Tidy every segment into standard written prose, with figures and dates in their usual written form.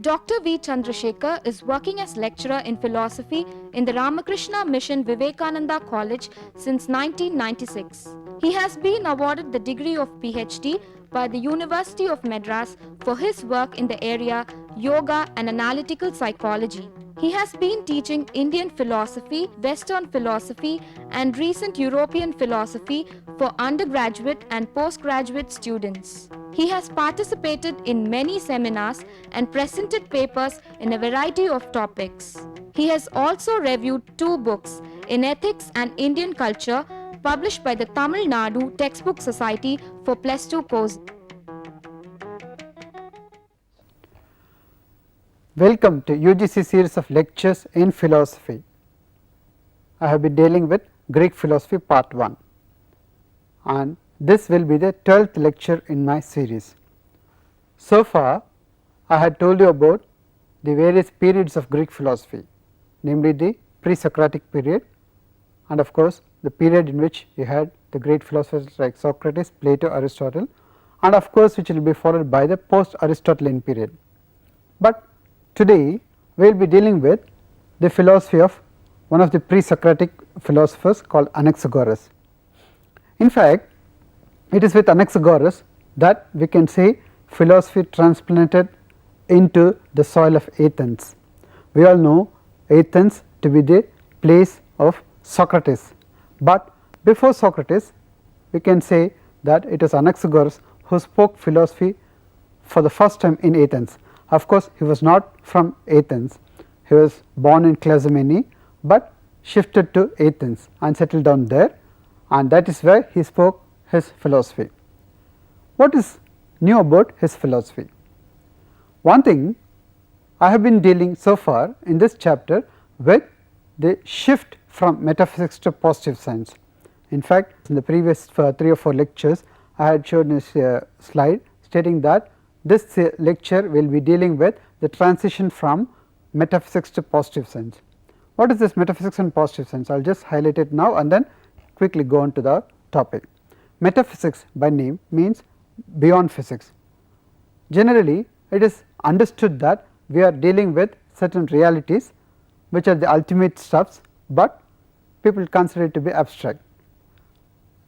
Dr. V. Chandrasekar is working as lecturer in philosophy in the Ramakrishna Mission Vivekananda College since 1996. He has been awarded the degree of PhD by the University of Madras for his work in the area yoga and analytical psychology. He has been teaching Indian philosophy, Western philosophy, and recent European philosophy for undergraduate and postgraduate students. He has participated in many seminars and presented papers in a variety of topics. He has also reviewed 2 books in ethics and Indian culture published by the Tamil Nadu Textbook Society for Plus 2 course. Welcome to UGC series of lectures in philosophy. I have been dealing with Greek philosophy part 1 and this will be the 12th lecture in my series. So far I had told you about the various periods of Greek philosophy, namely the pre-Socratic period and of course the period in which you had the great philosophers like Socrates, Plato, Aristotle, and of course which will be followed by the post-Aristotelian period. But today we will be dealing with the philosophy of one of the pre-Socratic philosophers called Anaxagoras. In fact, it is with Anaxagoras that we can say philosophy transplanted into the soil of Athens. We all know Athens to be the place of Socrates, but before Socrates we can say that it is Anaxagoras who spoke philosophy for the first time in Athens. Of course, he was not from Athens, he was born in Clazomenae, but shifted to Athens and settled down there, and that is where he spoke his philosophy. What is new about his philosophy? One thing, I have been dealing so far in this chapter with the shift from metaphysics to positive science. In fact, in the previous 3 or 4 lectures I had shown this slide stating that this lecture will be dealing with the transition from metaphysics to positive science. What is this metaphysics and positive science? I will just highlight it now and then quickly go on to the topic. Metaphysics by name means beyond physics. Generally it is understood that we are dealing with certain realities which are the ultimate stuffs, but people consider it to be abstract.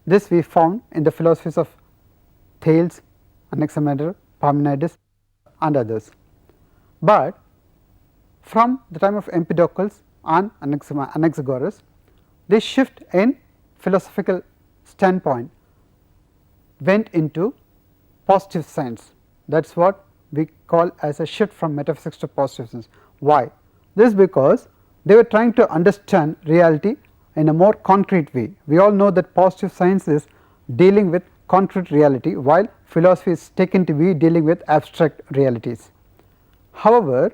This we found in the philosophies of Thales, Anaximander, Parmenides and others. But from the time of Empedocles and Anaxagoras, this shift in philosophical standpoint went into positive science. That is what we call as a shift from metaphysics to positive science. Why? This is because they were trying to understand reality in a more concrete way. We all know that positive science is dealing with concrete reality, while philosophy is taken to be dealing with abstract realities. However,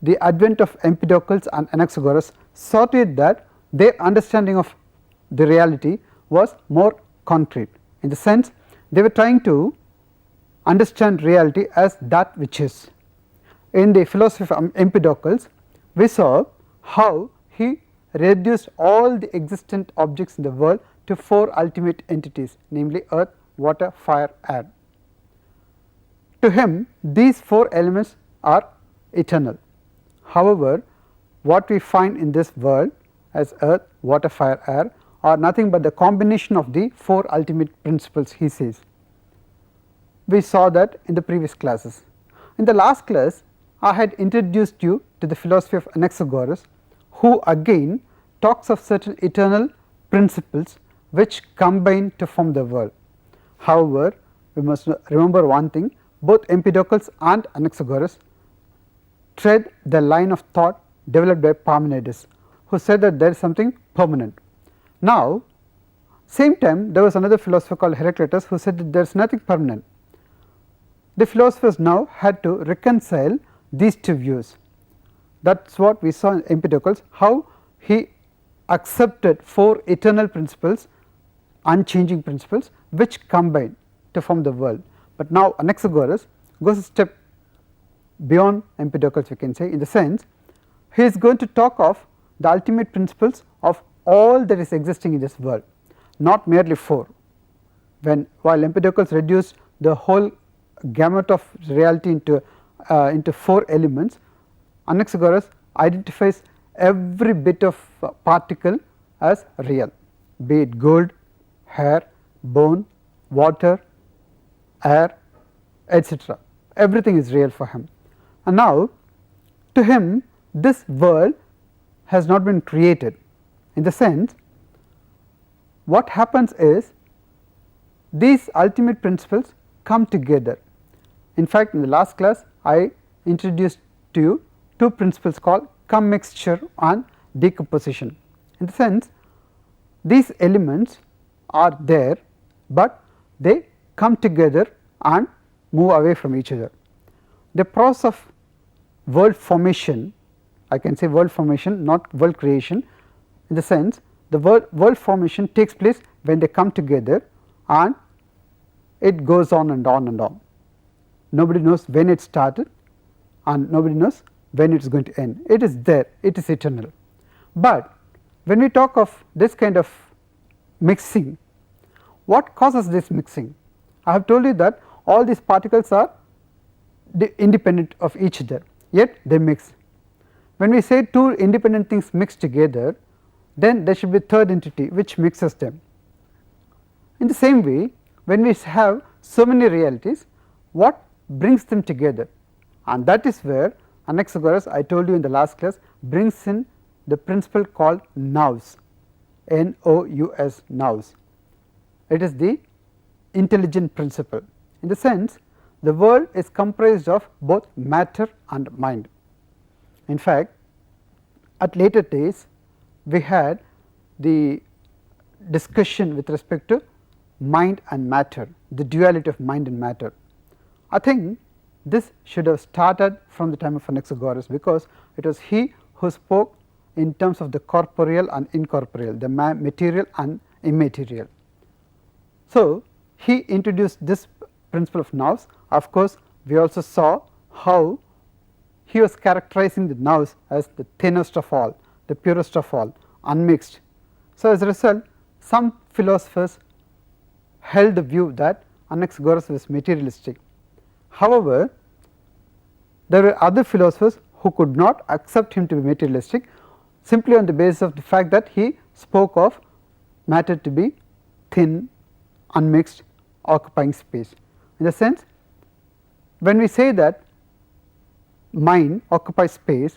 the advent of Empedocles and Anaxagoras saw to it that their understanding of the reality was more concrete. In the sense, they were trying to understand reality as that which is. In the philosophy of Empedocles, we saw how he reduced all the existent objects in the world to 4 ultimate entities, namely earth, water, fire, air. To him these 4 elements are eternal. However, what we find in this world as earth, water, fire, air are nothing but the combination of the 4 ultimate principles, he says. We saw that in the previous classes. In the last class I had introduced you to the philosophy of Anaxagoras, who again talks of certain eternal principles which combine to form the world. However, we must remember one thing, both Empedocles and Anaxagoras tread the line of thought developed by Parmenides, who said that there is something permanent. Now, same time there was another philosopher called Heraclitus who said that there is nothing permanent. The philosophers now had to reconcile these 2 views. That is what we saw in Empedocles, how he accepted 4 eternal principles, unchanging principles which combine to form the world. But now Anaxagoras goes a step beyond Empedocles, we can say, in the sense he is going to talk of the ultimate principles of all that is existing in this world, not merely 4. While Empedocles reduced the whole gamut of reality into into 4 elements, Anaxagoras identifies every bit of particle as real, be it gold, hair, bone, water, air, etc. Everything is real for him. And now to him this world has not been created, in the sense what happens is these ultimate principles come together. In fact, in the last class I introduced to you 2 principles called commixture and decomposition. In the sense these elements are there, but they come together and move away from each other. The process of world formation, I can say world formation, not world creation, in the sense the world formation takes place when they come together and it goes on and on and on. Nobody knows when it started and nobody knows when it is going to end. It is there, it is eternal. But when we talk of this kind of mixing, what causes this mixing? I have told you that all these particles are independent of each other, yet they mix. When we say 2 independent things mix together, then there should be a third entity which mixes them. In the same way, when we have so many realities, what brings them together? And that is where Anaxagoras, I told you in the last class, brings in the principle called nous, N-O-U-S, nous. It is the intelligent principle. In the sense the world is comprised of both matter and mind. In fact, at later days we had the discussion with respect to mind and matter, the duality of mind and matter. I think this should have started from the time of Anaxagoras, because it was he who spoke in terms of the corporeal and incorporeal, the material and immaterial. So, he introduced this principle of nous. Of course, we also saw how he was characterizing the nous as the thinnest of all, the purest of all, unmixed. So, as a result, some philosophers held the view that Anaxagoras was materialistic. However, there were other philosophers who could not accept him to be materialistic, simply on the basis of the fact that he spoke of matter to be thin, unmixed, occupying space. In the sense, when we say that mind occupies space,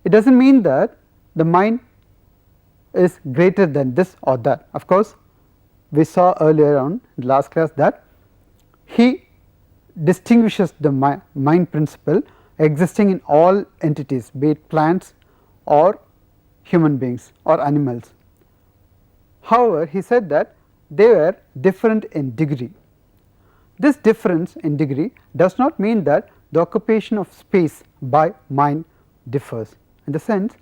it does not mean that the mind is greater than this or that. Of course, we saw earlier on in the last class that he distinguishes the mind principle existing in all entities, be it plants or human beings or animals. However, he said that they were different in degree. This difference in degree does not mean that the occupation of space by mind differs. In the sense,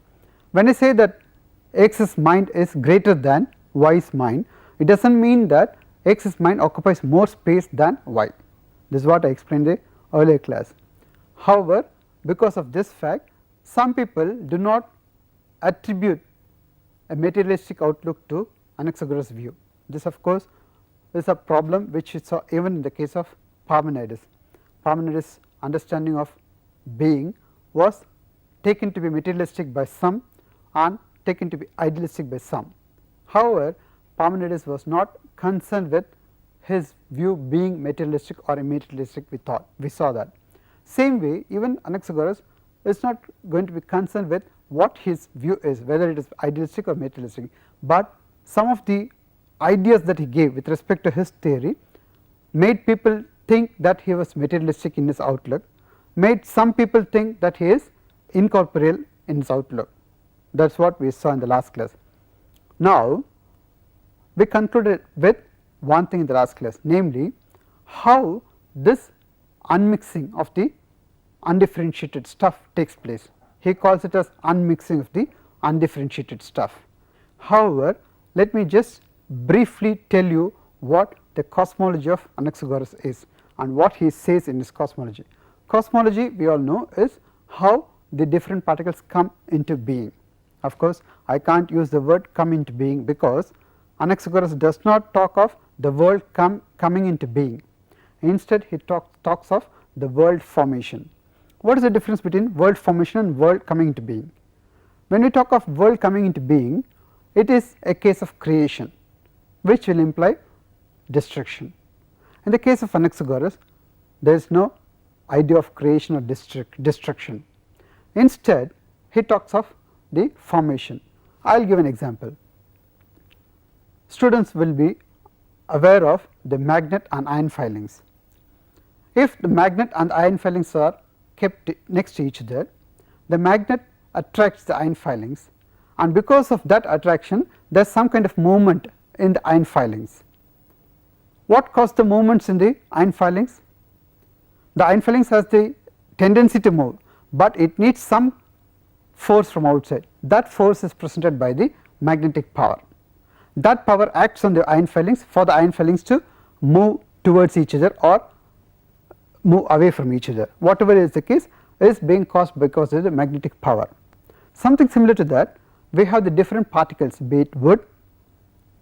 when I say that X's mind is greater than Y's mind, it does not mean that X's mind occupies more space than Y. This is what I explained in the earlier class. However, because of this fact, some people do not attribute a materialistic outlook to Anaxagoras' view. This of course is a problem which we saw even in the case of Parmenides. Parmenides' understanding of being was taken to be materialistic by some and taken to be idealistic by some. However, Parmenides was not concerned with his view being materialistic or immaterialistic. We saw that. Same way, even Anaxagoras is not going to be concerned with what his view is, whether it is idealistic or materialistic, but some of the ideas that he gave with respect to his theory made people think that he was materialistic in his outlook, made some people think that he is incorporeal in his outlook. That is what we saw in the last class. Now, we concluded with one thing in the last class, namely how this unmixing of the undifferentiated stuff takes place. He calls it as unmixing of the undifferentiated stuff. However, let me just briefly tell you what the cosmology of Anaxagoras is and what he says in his cosmology. Cosmology, we all know, is how the different particles come into being. Of course, I can't use the word come into being, because Anaxagoras does not talk of the world coming into being. Instead, he talks of the world formation. What is the difference between world formation and world coming into being? When we talk of world coming into being, it is a case of creation, which will imply destruction. In the case of Anaxagoras, there is no idea of creation or destruction. Instead, he talks of the formation. I will give an example. Students will be aware of the magnet and ion filings. If the magnet and ion filings are kept next to each other, the magnet attracts the ion filings, and because of that attraction there is some kind of movement in the ion filings. What caused the movements in the ion filings? The ion filings has the tendency to move, but it needs some force from outside. That force is presented by the magnetic power. That power acts on the ion filings for the ion filings to move towards each other or move away from each other. Whatever is the case is being caused because of the magnetic power. Something similar to that, we have the different particles, be it wood,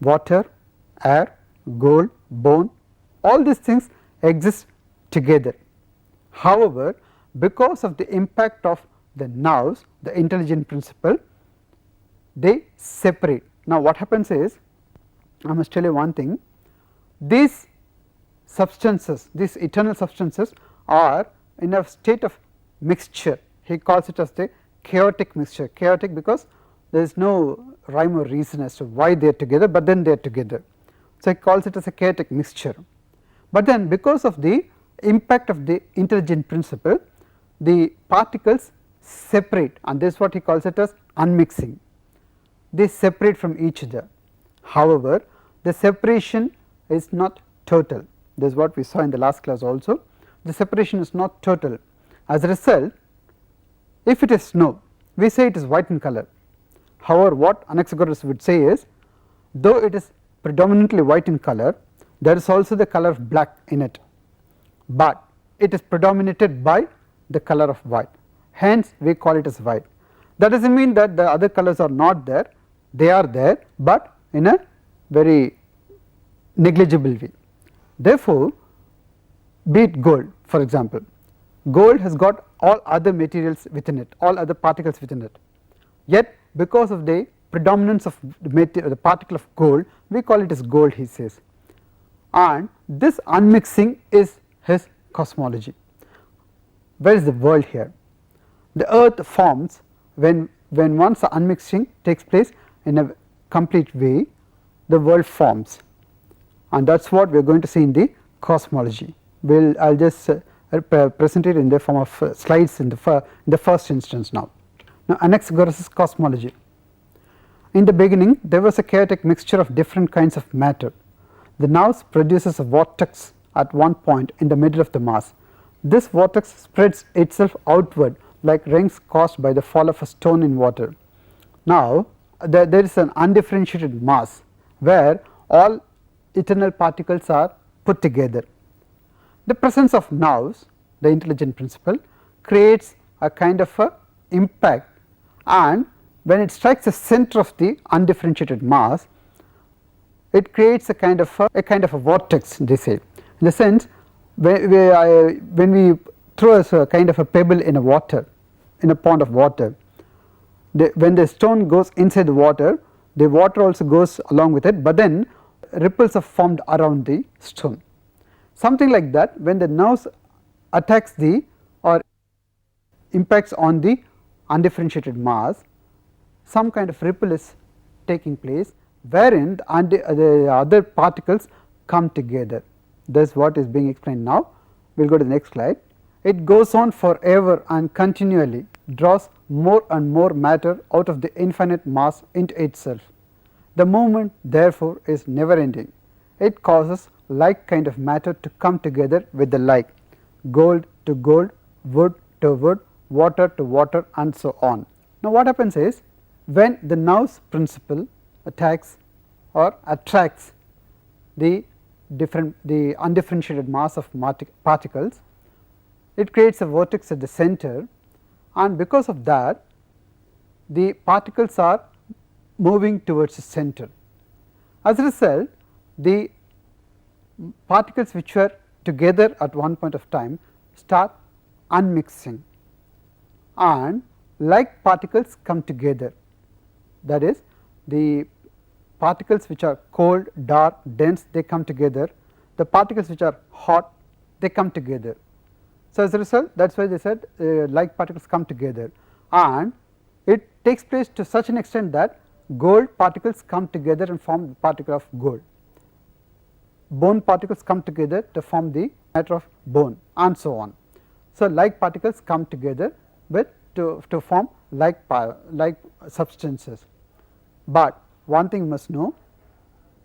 water, air, gold, bone, all these things exist together. However, because of the impact of the nows, the intelligent principle, they separate. Now what happens is, I must tell you one thing, these substances, these eternal substances are in a state of mixture. He calls it as the chaotic mixture. Chaotic because there is no rhyme or reason as to why they are together, but then they are together. So he calls it as a chaotic mixture. But then because of the impact of the intelligent principle, the particles separate, and this is what he calls it as unmixing. They separate from each other. However, the separation is not total. This is what we saw in the last class also. The separation is not total. As a result, if it is snow, we say it is white in color. However, what Anaxagoras would say is, though it is predominantly white in color, there is also the color of black in it, but it is predominated by the color of white. Hence, we call it as white. That does not mean that the other colors are not there, they are there, but in a very negligible way. Therefore, be it gold, for example, gold has got all other materials within it, all other particles within it, yet because of the predominance of the particle of gold, we call it as gold, he says, and this unmixing is his cosmology. Where is the world here? The earth forms when once the unmixing takes place in a complete way, the world forms, and that is what we are going to see in the cosmology. I will just present it in the form of slides in the first instance now. Now Anaxagoras' cosmology. In the beginning there was a chaotic mixture of different kinds of matter. The nous produces a vortex at one point in the middle of the mass. This vortex spreads itself outward like rings caused by the fall of a stone in water. Now there is an undifferentiated mass where all eternal particles are put together. The presence of nous, the intelligent principle, creates a kind of a impact, and when it strikes the center of the undifferentiated mass, it creates a kind of a vortex, they say, in the sense when we throw a kind of a pebble in a water, in a pond of water, when the stone goes inside the water also goes along with it, but then ripples are formed around the stone. Something like that, when the nous attacks or impacts on the undifferentiated mass, some kind of ripple is taking place wherein the other particles come together. That is what is being explained now. We will go to the next slide. It goes on forever and continually draws more and more matter out of the infinite mass into itself. The movement therefore is never ending. It causes like kind of matter to come together with the like, gold to gold, wood to wood, water to water, and so on. Now what happens is, when the nous principle attacks or attracts the undifferentiated mass of particles, it creates a vortex at the center, and because of that the particles are moving towards the center. As a result, the particles which were together at one point of time start unmixing and like particles come together. That is, the particles which are cold, dark, dense, they come together, the particles which are hot, they come together. So, as a result, that is why they said like particles come together, and it takes place to such an extent that gold particles come together and form the particle of gold, bone particles come together to form the matter of bone, and so on. So, like particles come together with to form like substances. But one thing you must know,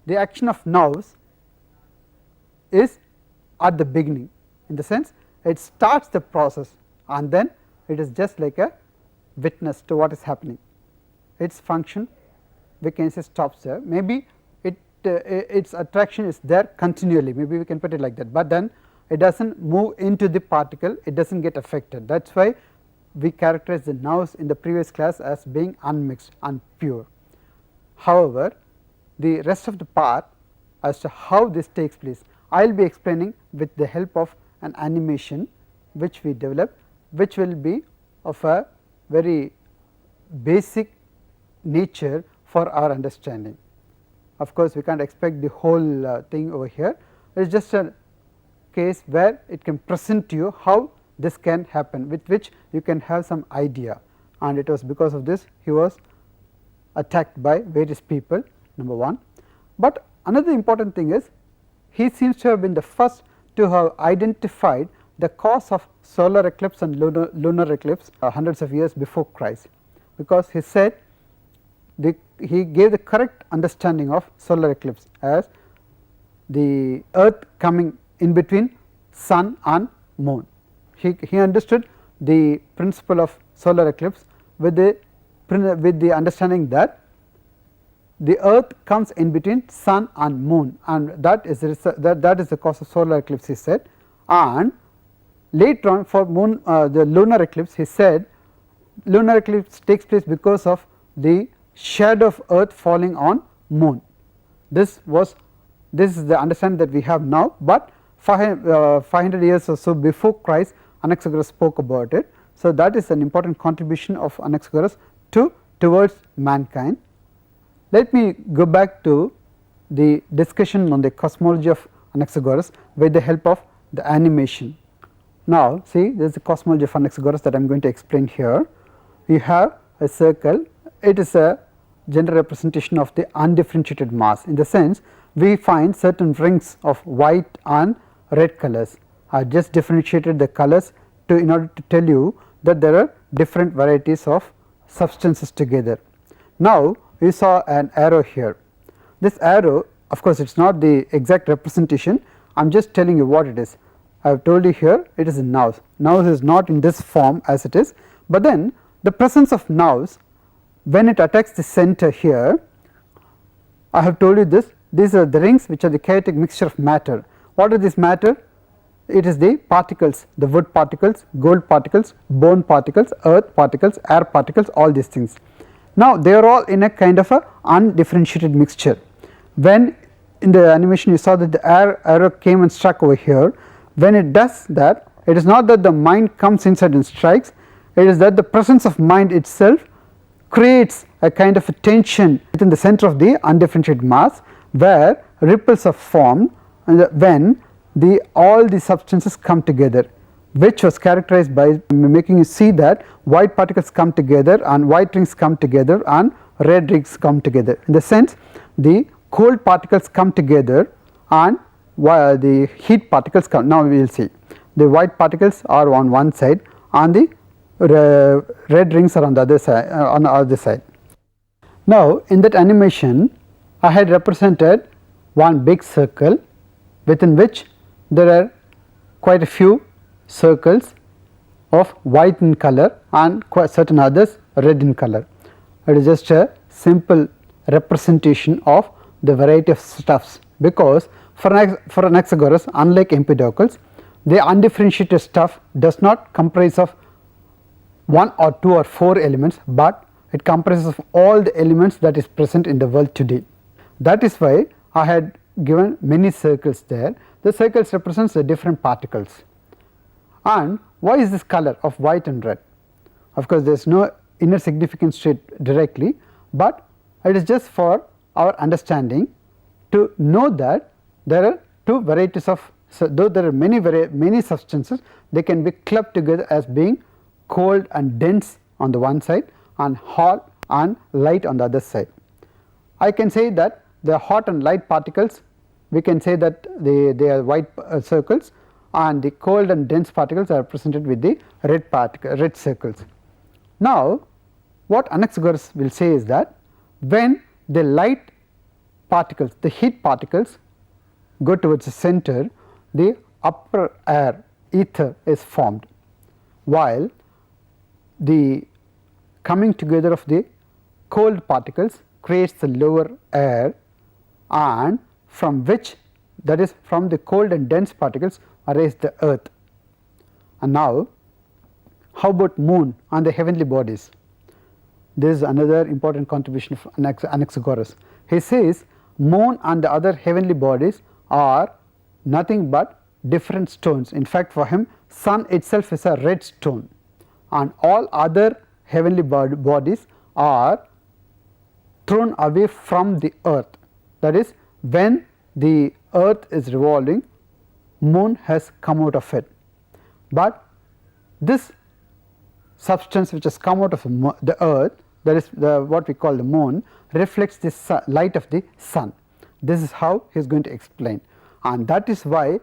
the action of nerves is at the beginning, in the sense it starts the process and then it is just like a witness to what is happening. Its function, we can say, stops there. Maybe its attraction is there continually, maybe we can put it like that, but then it does not move into the particle, it does not get affected. That is why we characterize the nerves in the previous class as being unmixed and pure. However, the rest of the part as to how this takes place, I will be explaining with the help of an animation which we develop, which will be of a very basic nature for our understanding. Of course, we cannot expect the whole thing over here, it is just a case where it can present to you how this can happen, with which you can have some idea, and it was because of this he was attacked by various people, number one. But another important thing is, he seems to have been the first to have identified the cause of solar eclipse and lunar eclipse hundreds of years before Christ, because he said he gave the correct understanding of solar eclipse as the earth coming in between sun and moon. He understood the principle of solar eclipse with the understanding that the earth comes in between sun and moon, and that is the cause of solar eclipse, he said. And later on, for the lunar eclipse, he said lunar eclipse takes place because of the shadow of earth falling on moon. This is the understanding that we have now, but 500 years or so before Christ, Anaxagoras spoke about it. So, that is an important contribution of Anaxagoras towards mankind. Let me go back to the discussion on the cosmology of Anaxagoras with the help of the animation. Now, see, there is the cosmology of Anaxagoras that I am going to explain here. You have a circle, it is a general representation of the undifferentiated mass, in the sense we find certain rings of white and red colors. I just differentiated the colors in order to tell you that there are different varieties of substances together. Now, we saw an arrow here. This arrow, of course, it is not the exact representation, I am just telling you what it is. I have told you here it is a nerve. Nerve is not in this form as it is, but then the presence of nerves, when it attacks the center here, I have told you this, these are the rings which are the chaotic mixture of matter. What is this matter? It is the particles, the wood particles, gold particles, bone particles, earth particles, air particles, all these things. Now, they are all in a kind of a undifferentiated mixture. When in the animation you saw that the arrow came and struck over here, when it does that, it is not that the mind comes inside and strikes, it is that the presence of mind itself creates a kind of a tension within the center of the undifferentiated mass, where ripples are formed when all the substances come together, which was characterized by making you see that white particles come together and white rings come together and red rings come together. In the sense, the cold particles come together and the heat particles come. Now, we will see the white particles are on one side and the red rings are on the other side. Now, in that animation, I had represented one big circle within which there are quite a few circles of white in color and certain others red in color. It is just a simple representation of the variety of stuffs, because for Anaxagoras, unlike Empedocles, the undifferentiated stuff does not comprise of 1 or 2 or 4 elements, but it comprises of all the elements that is present in the world today. That is why I had given many circles there. The circles represents the different particles, And why is this color of white and red? Of course, there is no inner significance to it directly, but it is just for our understanding to know that there are two varieties of, so though there are many substances, they can be clubbed together as being cold and dense on the one side and hot and light on the other side. I can say that the hot and light particles, we can say that they are white circles, and the cold and dense particles are represented with the red circles. Now, what Anaxagoras will say is that when the light particles, the heat particles go towards the center, the upper air ether is formed, while the coming together of the cold particles creates the lower air, and from which, that is from the cold and dense particles, arise the earth. And now, how about moon and the heavenly bodies? This is another important contribution of Anaxagoras. He says moon and the other heavenly bodies are nothing but different stones. In fact, for him sun itself is a red stone, and all other heavenly bodies are thrown away from the earth. That is, when the earth is revolving, moon has come out of it, but this substance which has come out of the earth, that is what we call the moon, reflects the light of the sun. This is how he is going to explain, and that is why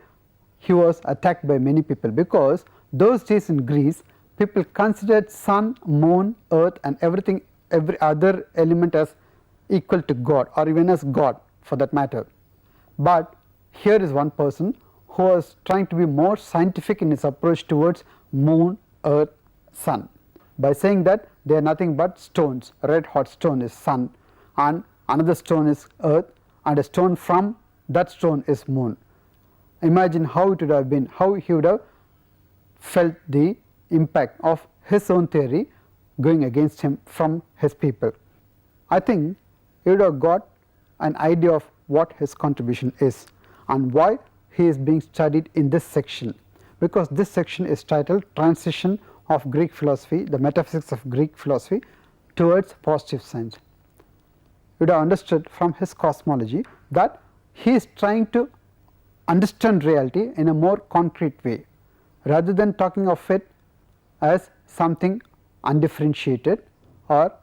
he was attacked by many people, because those days in Greece people considered sun, moon, earth and every other element as equal to God, or even as God for that matter. But here is one person who was trying to be more scientific in his approach towards moon, earth, sun, by saying that they are nothing but stones. A red hot stone is sun, and another stone is earth, and a stone from that stone is moon. Imagine how it would have been, how he would have felt the impact of his own theory going against him from his people. I think he would have got an idea of what his contribution is and why he is being studied in this section, because this section is titled Transition of Greek Philosophy, the Metaphysics of Greek Philosophy towards Positive Science. You would have understood from his cosmology that he is trying to understand reality in a more concrete way, rather than talking of it as something undifferentiated or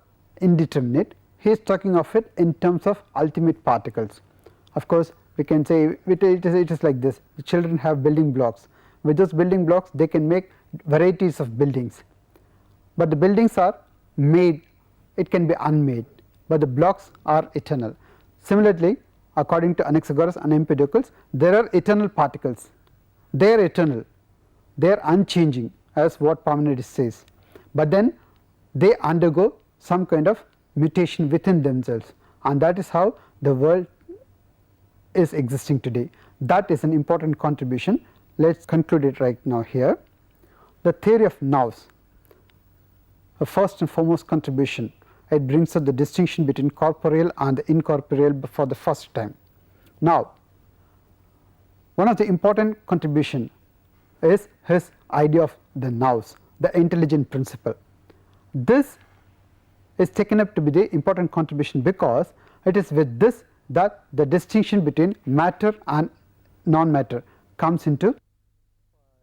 indeterminate. He is talking of it in terms of ultimate particles. Of course, we can say it is like this: the children have building blocks. With those building blocks they can make varieties of buildings, but the buildings are made, it can be unmade, but the blocks are eternal. Similarly, according to Anaxagoras and Empedocles, there are eternal particles, they are eternal, they are unchanging, as what Parmenides says, but then they undergo some kind of mutation within themselves, and that is how the world is existing today. That is an important contribution. Let us conclude it right now here. The theory of nows, a first and foremost contribution, it brings up the distinction between corporeal and the incorporeal for the first time. Now, one of the important contribution is his idea of the nous, the intelligent principle. This is taken up to be the important contribution, because it is with this that the distinction between matter and non-matter comes into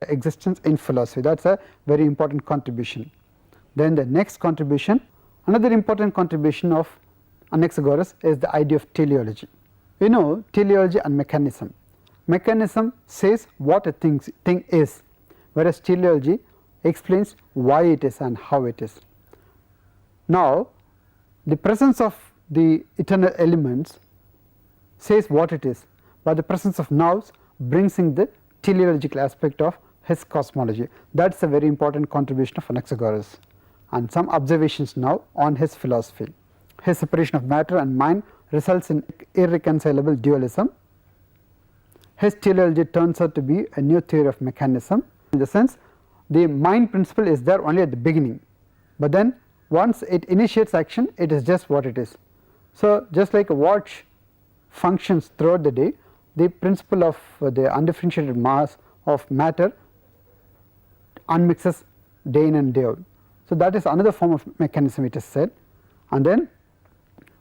existence in philosophy. That is a very important contribution. Then the next contribution, another important contribution of Anaxagoras, is the idea of teleology. We know teleology and mechanism. Mechanism says what a thing is, whereas teleology explains why it is and how it is. Now, the presence of the eternal elements says what it is, but the presence of nous brings in the teleological aspect of his cosmology. That is a very important contribution of Anaxagoras. And some observations now on his philosophy. His separation of matter and mind results in irreconcilable dualism. His teleology turns out to be a new theory of mechanism, in the sense the mind principle is there only at the beginning, but then once it initiates action, it is just what it is. So, just like a watch functions throughout the day, the principle of the undifferentiated mass of matter unmixes day in and day out. So, that is another form of mechanism it is said, and then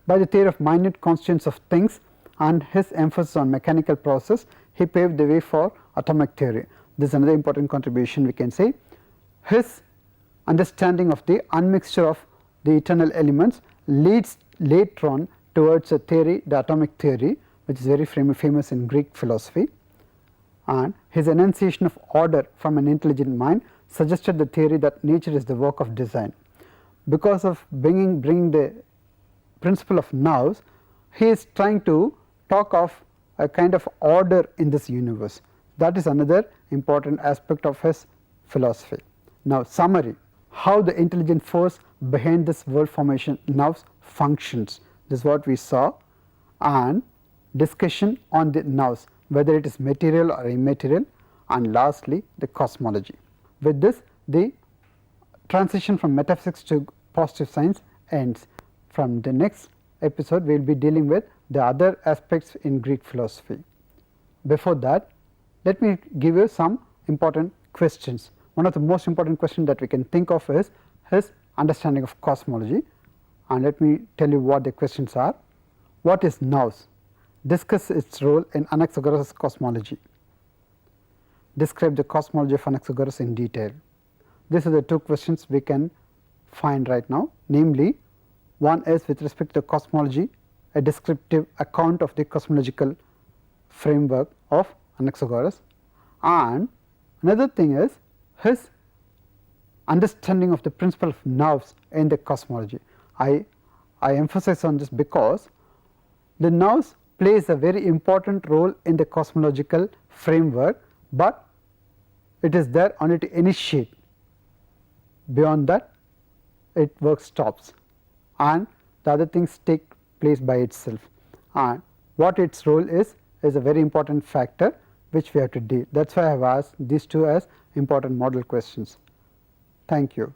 by the theory of minute constituents of things and his emphasis on mechanical process, he paved the way for atomic theory. This is another important contribution we can say. His understanding of the unmixture of the eternal elements leads later on towards a theory, the atomic theory, which is very famous in Greek philosophy, and his enunciation of order from an intelligent mind suggested the theory that nature is the work of design. Because of bringing the principle of nows, he is trying to talk of a kind of order in this universe. That is another important aspect of his philosophy. Now, summary: how the intelligent force behind this world formation nows functions, this is what we saw, and discussion on the nows, whether it is material or immaterial, and lastly the cosmology. With this, the transition from metaphysics to positive science ends. From the next episode, we will be dealing with the other aspects in Greek philosophy. Before that, let me give you some important questions. One of the most important questions that we can think of is his understanding of cosmology, and let me tell you what the questions are. What is nous? Discuss its role in Anaxagoras' cosmology. Describe the cosmology of Anaxagoras in detail. These are the two questions we can find right now, namely, one is with respect to cosmology, a descriptive account of the cosmological framework of Anaxagoras, and another thing is his understanding of the principle of nows in the cosmology. I emphasize on this because the nows plays a very important role in the cosmological framework, but it is there only to initiate. Beyond that, it work stops, and the other things take place by itself, and what its role is a very important factor which we have to deal. That is why I have asked these two as important model questions. Thank you.